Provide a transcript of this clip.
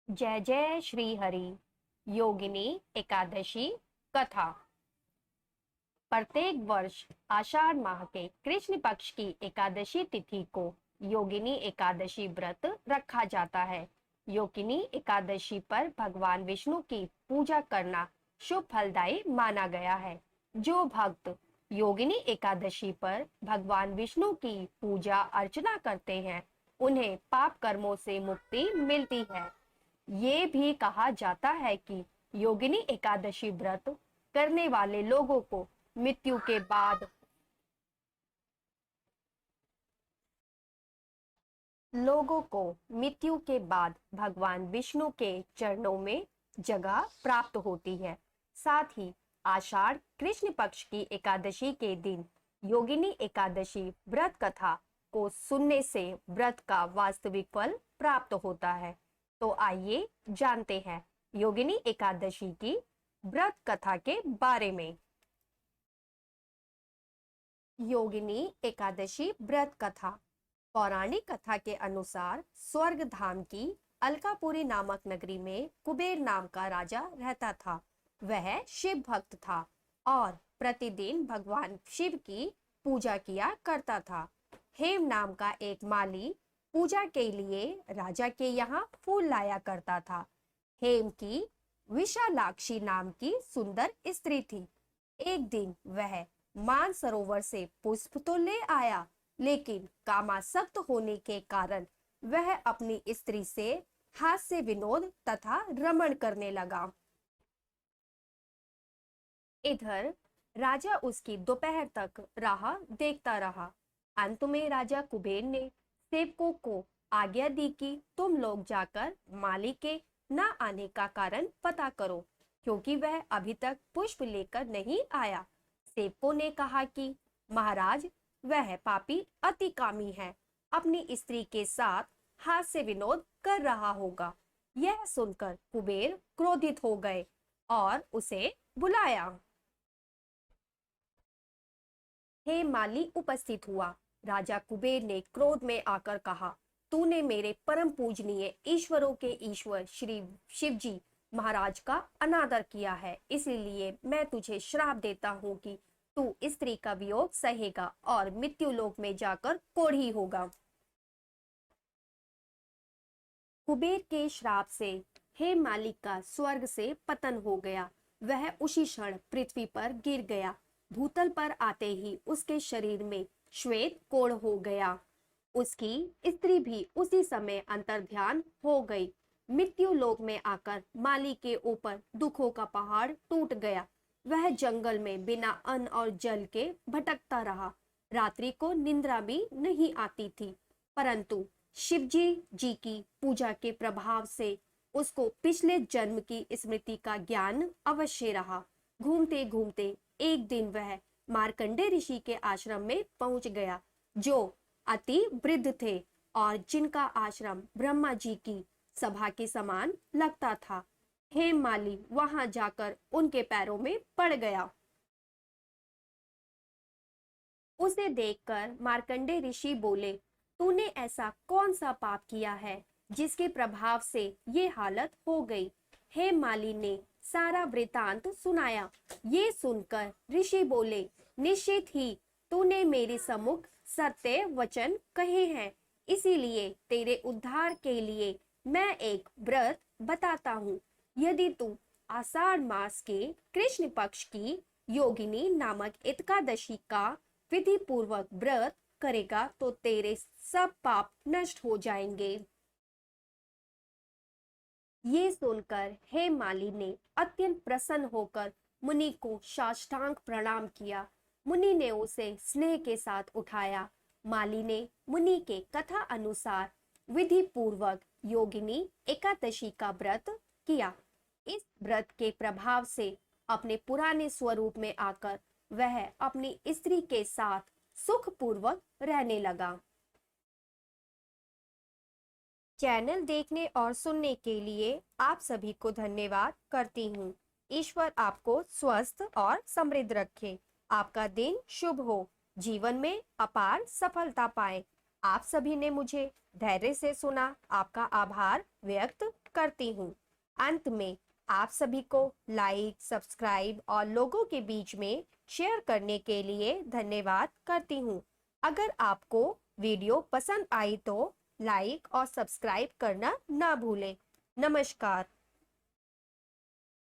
जय जय श्री हरि। योगिनी एकादशी कथा। प्रत्येक वर्ष आषाढ़ माह के कृष्ण पक्ष की एकादशी तिथि को योगिनी एकादशी व्रत रखा जाता है। योगिनी एकादशी पर भगवान विष्णु की पूजा करना शुभ फलदायी माना गया है। जो भक्त योगिनी एकादशी पर भगवान विष्णु की पूजा अर्चना करते हैं, उन्हें पाप कर्मों से मुक्ति मिलती है। ये भी कहा जाता है कि योगिनी एकादशी व्रत करने वाले लोगों को भगवान विष्णु के चरणों में जगह प्राप्त होती है। साथ ही आषाढ़ कृष्ण पक्ष की एकादशी के दिन योगिनी एकादशी व्रत कथा को सुनने से व्रत का वास्तविक फल प्राप्त होता है। तो आइए जानते हैं योगिनी एकादशी की व्रत कथा के बारे में। योगिनी एकादशी व्रत कथा। पौराणिक कथा के अनुसार स्वर्ग धाम की अलकापुरी नामक नगरी में कुबेर नाम का राजा रहता था। वह शिव भक्त था और प्रतिदिन भगवान शिव की पूजा किया करता था। हेम नाम का एक माली पूजा के लिए राजा के यहाँ फूल लाया करता था। हेम की विशालाक्षी नाम की सुंदर स्त्री थी। एक दिन वह मानसरोवर से पुष्प तो ले आया, लेकिन कामासक्त होने के कारण वह अपनी स्त्री से हास्य विनोद तथा रमण करने लगा। इधर राजा उसकी दोपहर तक राह देखता रहा। अंत में राजा कुबेर ने सेवकों को आज्ञा दी कि तुम लोग जाकर माली के न आने का कारण पता करो, क्योंकि वह अभी तक पुष्प लेकर नहीं आया। सेवकों ने कहा कि महाराज, वह पापी अति कामी है, अपनी स्त्री के साथ हास्य विनोद कर रहा होगा। यह सुनकर कुबेर क्रोधित हो गए और उसे बुलाया। हे माली उपस्थित हुआ। राजा कुबेर ने क्रोध में आकर कहा, तूने मेरे परम पूजनीय ईश्वरों के ईश्वर श्री शिवजी महाराज का अनादर किया है, इसलिए मैं तुझे श्राप देता हूँ कि तू स्त्री का वियोग सहेगा और मृत्युलोक में जाकर कोढ़ी होगा। कुबेर के श्राप से हेम माली का स्वर्ग से पतन हो गया। वह उसी क्षण पृथ्वी पर गिर गया। भूतल पर आते ही उसके शरीर में श्वेत कोढ़ हो गया। उसकी स्त्री भी उसी समय अंतर्ध्यान हो गई। मृत्यु लोक में आकर माली के ऊपर दुखों का पहाड़ टूट गया। वह जंगल में बिना अन्न और जल के भटकता रहा। रात्रि को निंद्रा भी नहीं आती थी, परंतु शिवजी की पूजा के प्रभाव से उसको पिछले जन्म की स्मृति का ज्ञान अवश्य रहा। घूमते घूमते एक दिन वह मार्कंडे ऋषि के आश्रम में पहुंच गया, जो अति वृद्ध थे और जिनका आश्रम ब्रह्मा जी की सभा के समान लगता था। हेम माली वहां जाकर उनके पैरों में पड़ गया। उसे देखकर मार्कंडे ऋषि बोले, तूने ऐसा कौन सा पाप किया है जिसके प्रभाव से ये हालत हो गई। हेम माली ने सारा वृतांत सुनाया। ये सुनकर ऋषि बोले, निश्चित ही तूने मेरे सम्मुख सत्य वचन कहे हैं, इसीलिए तेरे उद्धार के लिए मैं एक व्रत बताता हूँ। यदि तू आषाढ़ मास के कृष्ण पक्ष की योगिनी नामक एकादशी का विधि पूर्वक व्रत करेगा तो तेरे सब पाप नष्ट हो जाएंगे। ये सुनकर हेम माली ने अत्यंत प्रसन्न होकर मुनि को साष्टांग प्रणाम किया। मुनि ने उसे स्नेह के साथ उठाया। माली ने मुनि के कथा अनुसार विधि पूर्वक योगिनी एकादशी का व्रत किया। इस व्रत के प्रभाव से अपने पुराने स्वरूप में आकर वह अपनी स्त्री के साथ सुखपूर्वक रहने लगा। चैनल देखने और सुनने के लिए आप सभी को धन्यवाद करती हूँ। ईश्वर आपको स्वस्थ और समृद्ध रखे। आपका दिन शुभ हो, जीवन में अपार सफलता पाए। आप सभी ने मुझे धैर्य से सुना, आपका आभार व्यक्त करती हूँ। अंत में आप सभी को लाइक, सब्सक्राइब और लोगों के बीच में शेयर करने के लिए धन्यवाद करती हूँ। अगर आपको वीडियो पसंद आई तो लाइक और सब्सक्राइब करना ना भूलें। नमस्कार।